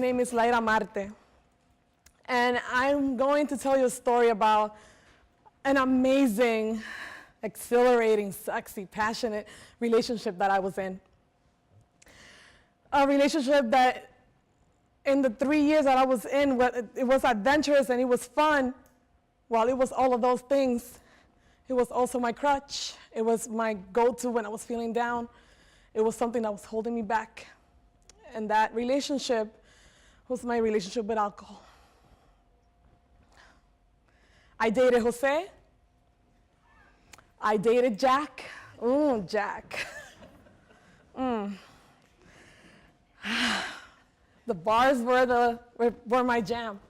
name is Layra Marte. And I'm going to tell you a story about an amazing, exhilarating, sexy, passionate relationship that I was in. A relationship that in the 3 years that I was in, it was adventurous and it was fun. While it was all of those things, it was also my crutch. It was my go-to when I was feeling down. It was something that was holding me back. And that relationship was my relationship with alcohol. I dated Jose. I dated Jack. Ooh, Jack. The bars were my jam.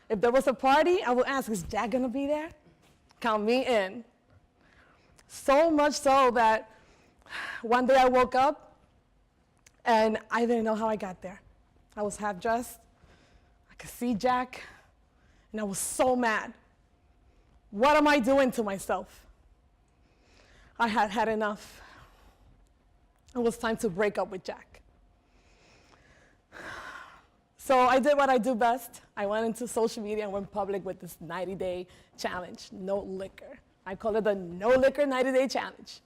If there was a party, I would ask, is Jack gonna be there? Count me in. So much so that one day I woke up and I didn't know how I got there. I was half dressed, I could see Jack, and I was so mad. What am I doing to myself? I had had enough. It was time to break up with Jack. So I did what I do best. I went into social media and went public with this 90-day challenge, no liquor. I call it the no liquor 90-day challenge.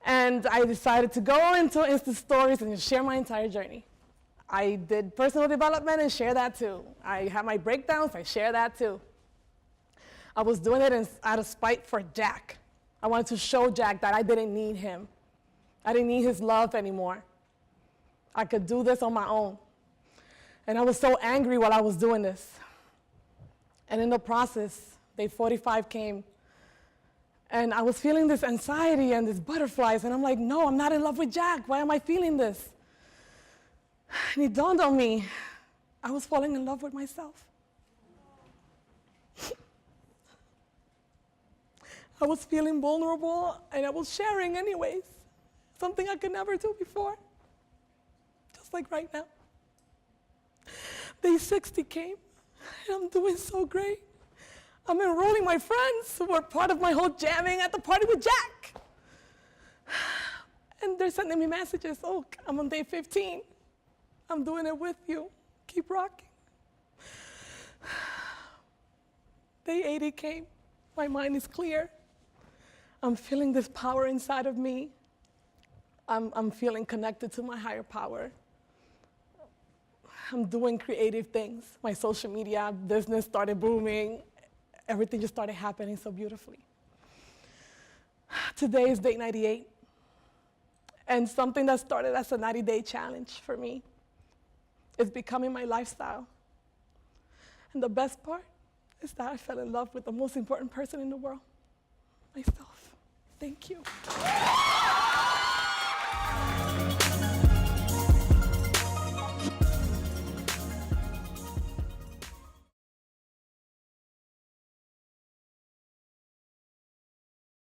And I decided to go into Insta stories and share my entire journey. I did personal development and share that too. I had my breakdowns, I share that too. I was doing it out of spite for Jack. I wanted to show Jack that I didn't need him. I didn't need his love anymore. I could do this on my own. And I was so angry while I was doing this. And in the process, day 45 came, and I was feeling this anxiety and these butterflies, and I'm like, no, I'm not in love with Jack. Why am I feeling this? And it dawned on me, I was falling in love with myself. I was feeling vulnerable, and I was sharing anyways, something I could never do before, just like right now. Day 60 came, and I'm doing so great. I'm enrolling my friends who were part of my whole jamming at the party with Jack. And they're sending me messages, oh, I'm on day 15. I'm doing it with you. Keep rocking. Day 80 came. My mind is clear. I'm feeling this power inside of me. I'm feeling connected to my higher power. I'm doing creative things. My social media business started booming. Everything just started happening so beautifully. Today is day 98. And something that started as a 90-day challenge for me is becoming my lifestyle. And the best part is that I fell in love with the most important person in the world, myself. Thank you.